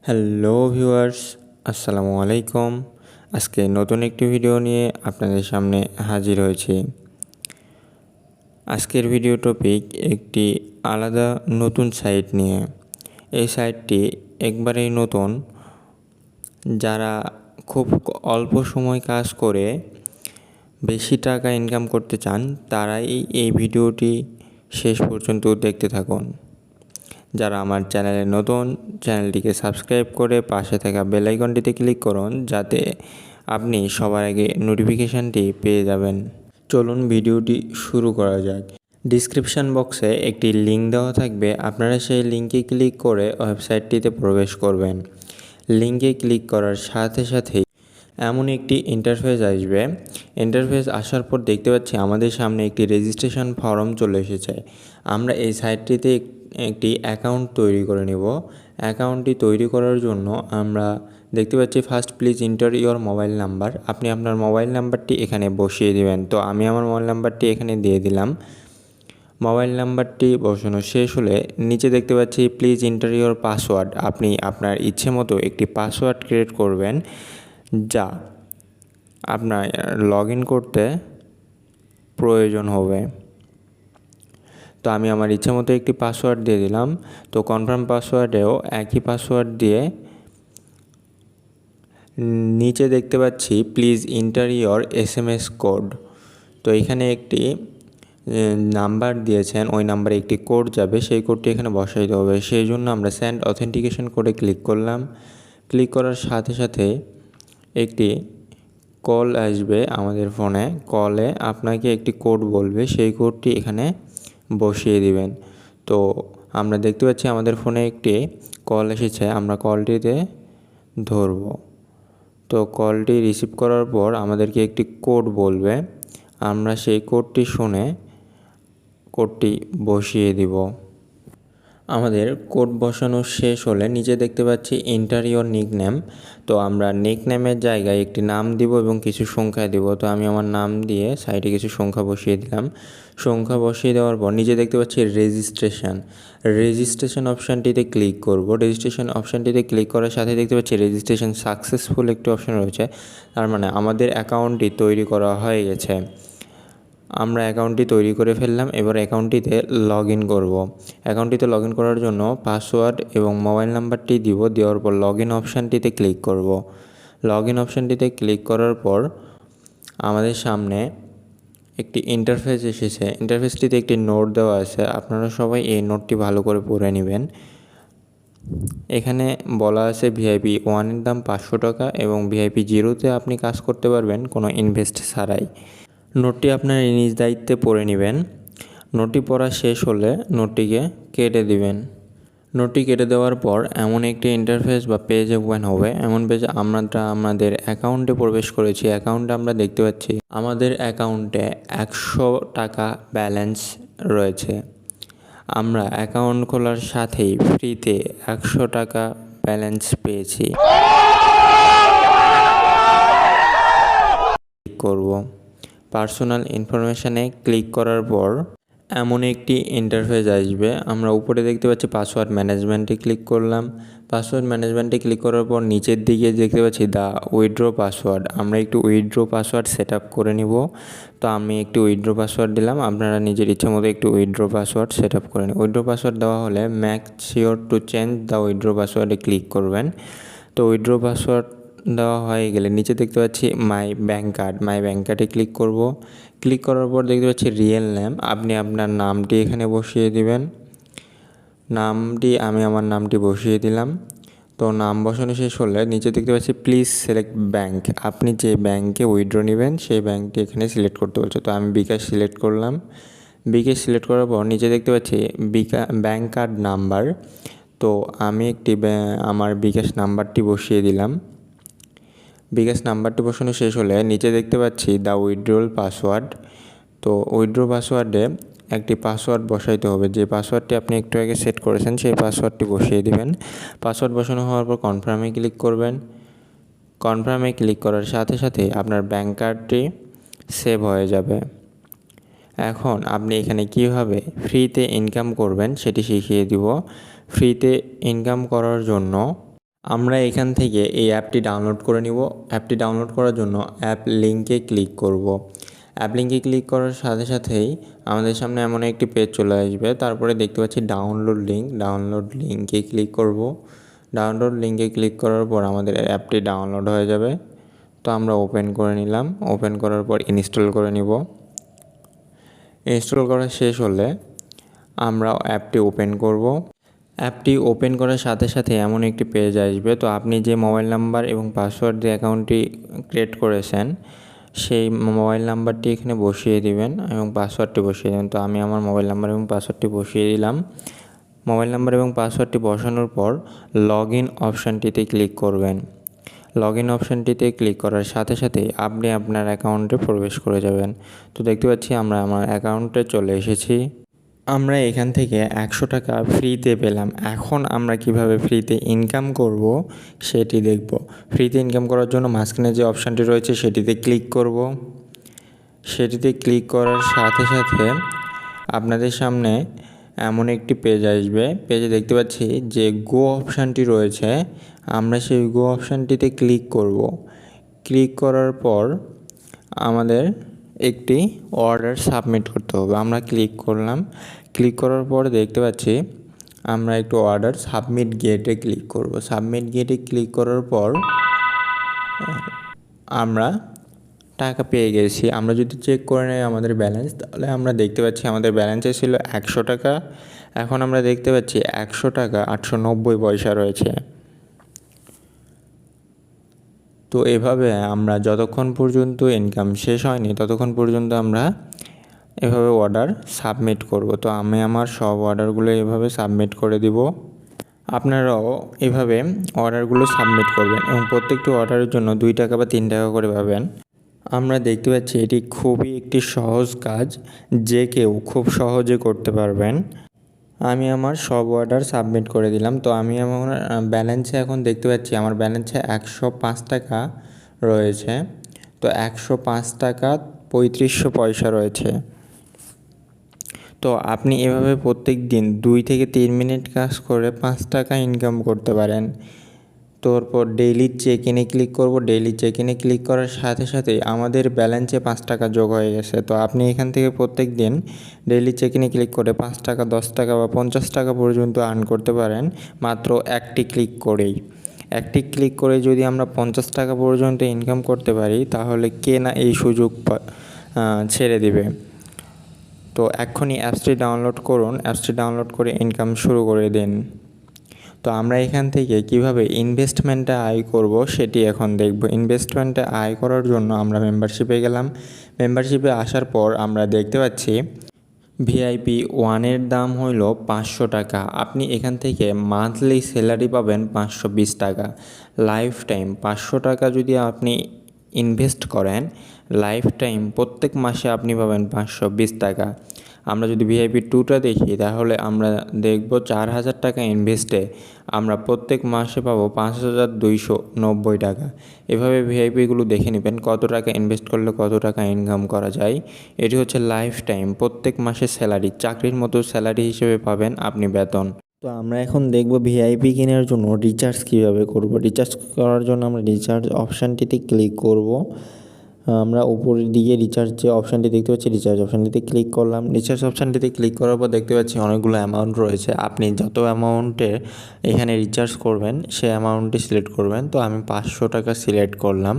Hello viewers, আসসালামু আলাইকুম। আজকে নতুন একটি ভিডিও নিয়ে আপনাদের সামনে হাজির হয়েছি। আজকের ভিডিও টপিক একটি আলাদা নতুন সাইট নিয়ে। এই সাইটটি একবারেই নতুন। যারা খুব অল্প সময় কাজ করে বেশি টাকা ইনকাম করতে চান তারাই এই ভিডিওটি শেষ পর্যন্ত দেখতে থাকুন। যারা আমার চ্যানেলে নতুন, চ্যানেলটিকে সাবস্ক্রাইব করে পাশে থাকা বেল আইকনটিতে ক্লিক করুন যাতে আপনি সবার আগে নোটিফিকেশানটি পেয়ে যাবেন। চলুন ভিডিওটি শুরু করা যাক। ডিসক্রিপশান বক্সে একটি লিঙ্ক দেওয়া থাকবে, আপনারা সেই লিঙ্কে ক্লিক করে ওয়েবসাইটটিতে প্রবেশ করবেন। লিঙ্কে ক্লিক করার সাথে সাথেই এমন একটি ইন্টারফেস আসবে। ইন্টারফেস আসার পর দেখতে পাচ্ছি আমাদের সামনে একটি রেজিস্ট্রেশন ফর্ম চলে এসেছে। আমরা এই সাইটটিতে একটি অ্যাকাউন্ট তৈরি করে নেব। অ্যাকাউন্টটি তৈরি করার জন্য আমরা দেখতে পাচ্ছি first please enter your mobile number. আপনি আপনার মোবাইল নাম্বারটি এখানে বসিয়ে দিবেন। তো আমি আমার মোবাইল নাম্বারটি এখানে দিয়ে দিলাম। মোবাইল নাম্বারটি বসানো শেষ হলে নিচে দেখতে পাচ্ছি প্লিজ এন্টার ইওর পাসওয়ার্ড। আপনি আপনার ইচ্ছে মতো একটি পাসওয়ার্ড ক্রিয়েট করবেন যা আপনার লগ ইন করতে প্রয়োজন হবে। তো আমি আমার ইচ্ছে মতো একটি পাসওয়ার্ড দিয়ে দিলাম। তো কনফার্ম পাসওয়ার্ডেও একই পাসওয়ার্ড দিয়ে নিচে দেখতে পাচ্ছি please enter your SMS code. তো এখানে একটি নাম্বার দিয়েছেন, ওই নাম্বারে একটি কোড যাবে, সেই কোডটি এখানে বসাইতে হবে। সেই জন্য আমরা সেন্ড অথেন্টিকেশন কোডে ক্লিক করলাম। ক্লিক করার সাথে সাথে একটি কল আসবে আমাদের ফোনে। কলে আপনাকে একটি কোড বলবে, সেই কোডটি এখানে বসিয়ে দিবেন। তো আমরা দেখতে পাচ্ছি আমাদের ফোনে একটি কল এসেছে, আমরা কলটিতে ধরব। তো কলটি রিসিভ করার পর আমাদেরকে একটি কোড বলবে, আমরা সেই কোডটি শুনে কোডটি বসিয়ে দিব। আমাদের কোড বসানো শেষ হলে নিচে দেখতে পাচ্ছি এন্টার ইওর নিকনেম। তো আমরা নিকনেমের জায়গায় একটি নাম দিব এবং কিছু সংখ্যা দিব। তো আমি আমার নাম দিয়ে সাইডে কিছু সংখ্যা বসিয়ে দিলাম। সংখ্যা বসিয়ে দেওয়ার পর নিচে দেখতে পাচ্ছি রেজিস্ট্রেশন অপশানটিতে ক্লিক করব। রেজিস্ট্রেশন অপশানটিতে ক্লিক করার সাথে দেখতে পাচ্ছি রেজিস্ট্রেশন সাকসেসফুল একটি অপশান রয়েছে। তার মানে আমাদের অ্যাকাউন্টটি তৈরি করা হয়ে গেছে। আমরা অ্যাকাউন্টটি তৈরি করে ফেললাম। এবার অ্যাকাউন্টটিতে লগ ইন করবো। অ্যাকাউন্টটিতে লগ ইন করার জন্য পাসওয়ার্ড এবং মোবাইল নাম্বারটি দিব। দেওয়ার পর লগ ইন অপশানটিতে ক্লিক করব। লগ ইন অপশানটিতে ক্লিক করার পর আমাদের সামনে একটি ইন্টারফেস এসেছে। ইন্টারফেসটিতে একটি নোট দেওয়া আছে, আপনারা সবাই এই নোটটি ভালো করে পড়ে নেবেন। এখানে বলা আছে VIP 1 এর দাম 500 টাকা এবং VIP 0-তে আপনি কাজ করতে পারবেন কোনো ইনভেস্ট ছাড়াই। নোটটি আপনার নিজ দায়িত্বে পড়ে নেবেন। নোটটি পড়া শেষ হলে নোটটিকে কেটে দিবেন। নোটটি কেটে দেওয়ার পর এমন একটি ইন্টারফেস বা পেজ ওপেন হবে। এমন পেজে আমরা আমাদের অ্যাকাউন্টে প্রবেশ করেছি। অ্যাকাউন্টে আমরা দেখতে পাচ্ছি আমাদের অ্যাকাউন্টে 100 টাকা ব্যালেন্স রয়েছে। আমরা অ্যাকাউন্ট খোলার সাথেই ফ্রিতে 100 টাকা ব্যালেন্স পেয়েছি। ক্লিক করব। পার্সোনাল ইনফরমেশানে ক্লিক করার পর এমন একটি ইন্টারফেস আসবে। আমরা উপরে দেখতে পাচ্ছি পাসওয়ার্ড ম্যানেজমেন্টে ক্লিক করলাম। পাসওয়ার্ড ম্যানেজমেন্টে ক্লিক করার পর নিচের দিকে দেখতে পাচ্ছি দ্য উইথড্র পাসওয়ার্ড। আমরা একটু উইথড্র পাসওয়ার্ড সেট আপ করে নিব। তো আমি একটি উইথড্র পাসওয়ার্ড দিলাম, আপনারা নিজের ইচ্ছে মতো একটু উইথড্র পাসওয়ার্ড সেট আপ করে নিন। উইথড্র পাসওয়ার্ড দেওয়া হলে make sure to change the withdraw পাসওয়ার্ডে ক্লিক করবেন। তো উইথড্র পাসওয়ার্ড দেওয়া হয়ে গেলে নিচে দেখতে পাচ্ছি মাই ব্যাঙ্ক কার্ডে ক্লিক করব। ক্লিক করার পর দেখতে পাচ্ছি রিয়েল নেম, আপনি আপনার নামটি এখানে বসিয়ে দিবেন। আমি আমার নামটি বসিয়ে দিলাম। তো নাম বসানো শেষ হলে নিচে দেখতে পাচ্ছি প্লিজ সিলেক্ট ব্যাঙ্ক, আপনি যে ব্যাঙ্কে উইথড্র নেবেন সেই ব্যাঙ্কটি এখানে সিলেক্ট করতে বলছে। তো আমি বিকাশ সিলেক্ট করলাম। বিকাশ সিলেক্ট করার পর নিচে দেখতে পাচ্ছি ব্যাঙ্ক কার্ড নাম্বার। তো আমি আমার বিকাশ নাম্বারটি বসিয়ে দিলাম। বিকাশ নাম্বারটি বসানো শেষ হলে নিচে দেখতে পাচ্ছি দ্য উইথড্রল পাসওয়ার্ড। তো উইথড্র পাসওয়ার্ডে একটি পাসওয়ার্ড বসাইতে হবে। যে পাসওয়ার্ডটি আপনি একটু আগে সেট করেছেন সেই পাসওয়ার্ডটি বসিয়ে দিবেন। পাসওয়ার্ড বসানো হওয়ার পর কনফার্মে ক্লিক করবেন। কনফার্মে ক্লিক করার সাথে সাথে আপনার ব্যাঙ্ক কার্ডটি সেভ হয়ে যাবে। এখন আপনি এখানে কিভাবে ফ্রিতে ইনকাম করবেন সেটি শিখিয়ে দিব। ফ্রিতে ইনকাম করার জন্য আমরা এখান থেকে এই অ্যাপটি ডাউনলোড করে নিব। অ্যাপটি ডাউনলোড করার জন্য অ্যাপ লিঙ্কে ক্লিক করব। অ্যাপ লিঙ্কে ক্লিক করার সাথে সাথেই আমাদের সামনে এমন একটি পেজ চলে আসবে। তারপরে দেখতে পাচ্ছি ডাউনলোড লিঙ্কে ক্লিক করব। ডাউনলোড লিঙ্কে ক্লিক করার পর আমাদের অ্যাপটি ডাউনলোড হয়ে যাবে। তো আমরা ওপেন করে নিলাম। ওপেন করার পর ইনস্টল করে নিব। ইনস্টল করা শেষ হলে আমরা অ্যাপটি ওপেন করব। অ্যাপটি ওপেন করার সাথে সাথে এমন একটি পেজ আসবে। তো আপনি যে মোবাইল নাম্বার এবং পাসওয়ার্ড দিয়ে অ্যাকাউন্টটি ক্রিয়েট করেছেন সেই মোবাইল নাম্বারটি এখানে বসিয়ে দিবেন এবং পাসওয়ার্ডটি বসিয়ে দেবেন। তো আমি আমার মোবাইল নাম্বার এবং পাসওয়ার্ডটি বসিয়ে দিলাম। মোবাইল নাম্বার এবং পাসওয়ার্ডটি বসানোর পর লগ ইন অপশানটিতে ক্লিক করবেন। লগ ইন অপশানটিতে ক্লিক করার সাথে সাথেই আপনি আপনার অ্যাকাউন্টে প্রবেশ করে যাবেন। তো দেখতে পাচ্ছি আমরা আমার অ্যাকাউন্টে চলে এসেছি। আমরা এখান থেকে 100 টাকা ফ্রিতে পেলাম। এখন আমরা কিভাবে ফ্রিতে ইনকাম করব সেটি দেখব। ফ্রিতে ইনকাম করার জন্য মাঝখানে যে অপশানটি রয়েছে সেটিতে ক্লিক করব। সেটিতে ক্লিক করার সাথে সাথে আপনাদের সামনে এমন একটি পেজ আসবে। পেজে দেখতে পাচ্ছি যে গো অপশানটি রয়েছে, আমরা সেই গো অপশানটিতে ক্লিক করব। ক্লিক করার পর আমাদের একটি অর্ডার সাবমিট করতে হবে। আমরা ক্লিক করলাম। ক্লিক করার পর দেখতে পাচ্ছি আমরা একটু অর্ডার সাবমিট গেটে ক্লিক করব। সাবমিট গেটে ক্লিক করার পর আমরা টাকা পেয়ে গেছি। আমরা যদি চেক করে নেই আমাদের ব্যালেন্স, তাহলে আমরা দেখতে পাচ্ছি আমাদের ব্যালেন্সে ছিল 100 টাকা। এখন আমরা দেখতে পাচ্ছি 100 টাকা 890 পয়সা রয়েছে। তো এভাবে আমরা যতক্ষণ পর্যন্ত ইনকাম শেষ হয়নি ততক্ষণ পর্যন্ত আমরা এভাবে অর্ডার সাবমিট করব। তো আমি আমার সব অর্ডারগুলো এভাবে সাবমিট করে দিব। আপনারাও এভাবে অর্ডারগুলো সাবমিট করবেন এবং প্রত্যেকটি অর্ডারের জন্য 2 টাকা বা 3 টাকা করে পাবেন। আমরা দেখতে পাচ্ছি এটি খুবই একটি সহজ কাজ, যে কেউ খুব সহজে করতে পারবেন। আমি আমার সব অর্ডার সাবমিট করে দিলাম। তো আমি আমার ব্যালেন্সে এখন দেখতে পাচ্ছি আমার ব্যালেন্সে 105 টাকা রয়েছে। তো 105 টাকা 35 পয়সা রয়েছে। তো আপনি এভাবে প্রত্যেক দিন 2 থেকে 3 মিনিট কাজ করে 5 টাকা ইনকাম করতে পারেন। তারপর ডেইলি চেক ইনে ক্লিক করব। ডেইলি চেক ইনে ক্লিক করার সাথে সাথেই আমাদের ব্যালেন্সে 5 টাকা যোগ হয়ে গেছে। তো আপনি এখান থেকে প্রত্যেক দিন ডেইলি চেক ইনে ক্লিক করে 5 টাকা, 10 টাকা বা 50 টাকা পর্যন্ত আর্ন করতে পারেন মাত্র একটি ক্লিক করেই। একটি ক্লিক করে যদি আমরা 50 টাকা পর্যন্ত ইনকাম করতে পারি, তাহলে কে না এই সুযোগ ছেড়ে দেবে। তো এক্ষুনি অ্যাপসটি ডাউনলোড করুন। অ্যাপসটি ডাউনলোড করে ইনকাম শুরু করে দিন। তো আমরা এখান থেকে কিভাবে ইনভেস্টমেন্টে আয় করব সেটি এখন দেখব। ইনভেস্টমেন্টে আয় করার জন্য আমরা মেম্বারশিপে গেলাম। মেম্বারশিপে আসার পর আমরা দেখতে পাচ্ছি VIP 1-এর দাম হইল 500 টাকা। আপনি এখান থেকে মান্থলি স্যালারি পাবেন 520 টাকা। লাইফ টাইম 500 টাকা যদি আপনি ইনভেস্ট করেন, লাইফ টাইম প্রত্যেক মাসে আপনি পাবেন 520 টাকা। আমরা যদি VIP 2টা দেখি, তাহলে আমরা দেখব 4000 টাকা ইনভেস্টে আমরা প্রত্যেক মাসে পাবো 5290 টাকা। এভাবে VIPগুলো দেখে নেবেন কত টাকা ইনভেস্ট করলে কত টাকা ইনকাম করা যায়। এটি হচ্ছে লাইফ টাইম প্রত্যেক মাসে স্যালারি, চাকরির মতো স্যালারি হিসেবে পাবেন আপনি বেতন। তো আমরা এখন দেখব VIP কেনার জন্য রিচার্জ কীভাবে করব। রিচার্জ করার জন্য আমরা রিচার্জ অপশানটিতে ক্লিক করব। আমরা উপরের দিকে রিচার্জ যে অপশানটি দেখতে পাচ্ছি, রিচার্জ অপশানটিতে ক্লিক করলাম। রিচার্জ অপশানটিতে ক্লিক করার পর দেখতে পাচ্ছি অনেকগুলো অ্যামাউন্ট রয়েছে। আপনি যত অ্যামাউন্টে এখানে রিচার্জ করবেন সেই অ্যামাউন্টটি সিলেক্ট করবেন। তো আমি 500 টাকা সিলেক্ট করলাম।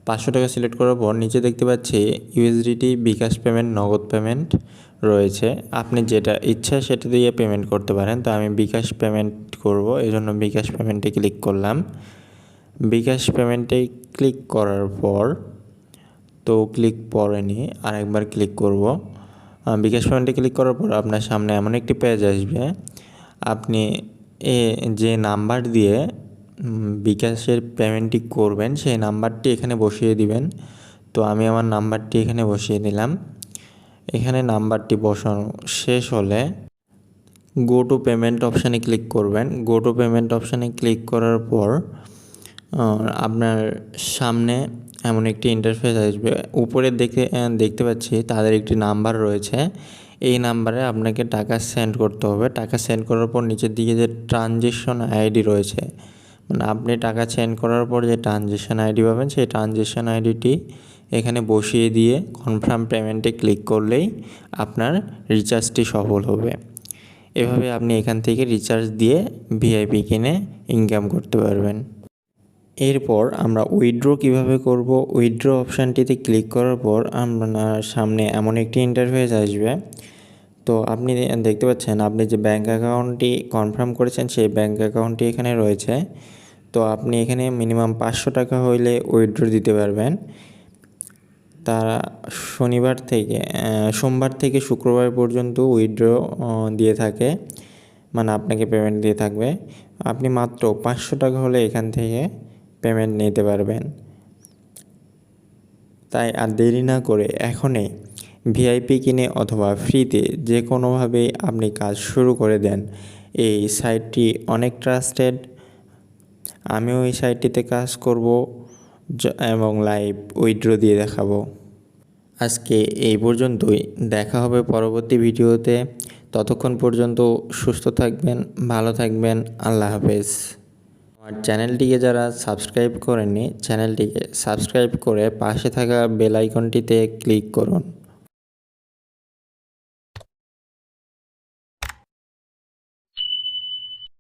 500 টাকা সিলেক্ট করার পর নিচে দেখতে পাচ্ছি USDT, বিকাশ পেমেন্ট, নগদ পেমেন্ট রয়েছে। আপনি যেটা ইচ্ছা সেটা দিয়ে পেমেন্ট করতে পারেন। তো আমি বিকাশ পেমেন্ট করব, এই জন্য বিকাশ পেমেন্টে ক্লিক করলাম। বিকাশ পেমেন্টে ক্লিক করার পর তো ক্লিক পড়েনি, আরেকবার ক্লিক করব। বিকাশ পেমেন্টে ক্লিক করার পর আপনার সামনে এমন একটি পেজ আসবে। আপনি যে নাম্বার দিয়ে বিকাশের পেমেন্টটি করবেন সেই নাম্বারটি এখানে বসিয়ে দিবেন। তো আমি আমার নাম্বারটি এখানে বসিয়ে দিলাম। এখানে নাম্বারটি বসানো শেষ হলে গো টু পেমেন্ট অপশানে ক্লিক করবেন। গো টু পেমেন্ট অপশানে ক্লিক করার পর আপনার সামনে এমন একটি ইন্টারফেস আসবে। উপরে দেখতে পাচ্ছি তাদের একটি নাম্বার রয়েছে। এই নাম্বারে আপনাকে টাকা সেন্ড করতে হবে। টাকা সেন্ড করার পর নিচের দিকে যে ট্রানজ্যাকশন ID রয়েছে মানে আপনি টাকা সেন্ড করার পর যে ট্রানজ্যাকশান আইডি পাবেন সেই ট্রানজ্যাকশান আইডিটি এখানে বসিয়ে দিয়ে কনফার্ম পেমেন্টে ক্লিক করলেই আপনার রিচার্জটি সফল হবে। এভাবে আপনি এখান থেকে রিচার্জ দিয়ে ভিআইপি কিনে ইনকাম করতে পারবেন। এরপর আমরা উইথড্র কিভাবে করব, উইথড্র অপশানটিতে ক্লিক করার পর আপনার সামনে এমন একটি ইন্টারফেস আসবে। তো আপনি দেখতে পাচ্ছেন আপনি যে ব্যাঙ্ক অ্যাকাউন্টটি কনফার্ম করেছেন সেই ব্যাঙ্ক অ্যাকাউন্টটি এখানে রয়েছে। তো আপনি এখানে মিনিমাম 500 টাকা হইলে উইথড্র দিতে পারবেন। তারা সোমবার থেকে শুক্রবার পর্যন্ত উইথড্র দিয়ে থাকে, মানে আপনাকে পেমেন্ট দিয়ে থাকবে। আপনি মাত্র 500 টাকা হলে এখান থেকে পেমেন্ট নিতে পারবেন। তাই আর দেরি না করে এখনই ভিআইপি কিনে অথবা ফ্রিতে যে কোনোভাবেই আপনি কাজ শুরু করে দেন। এই সাইটটি অনেক ট্রাস্টেড। আমিও এই সাইটটিতে কাজ করব এবং লাইভ উইথড্র দিয়ে দেখাবো। আজকে এই পর্যন্তই, দেখা হবে পরবর্তী ভিডিওতে। ততক্ষণ পর্যন্ত সুস্থ থাকবেন, ভালো থাকবেন। আল্লাহ হাফেজ। আমার চ্যানেলটিকে যারা সাবস্ক্রাইব করেননি চ্যানেলটিকে সাবস্ক্রাইব করে পাশে থাকা বেল আইকনটিতে ক্লিক করুন।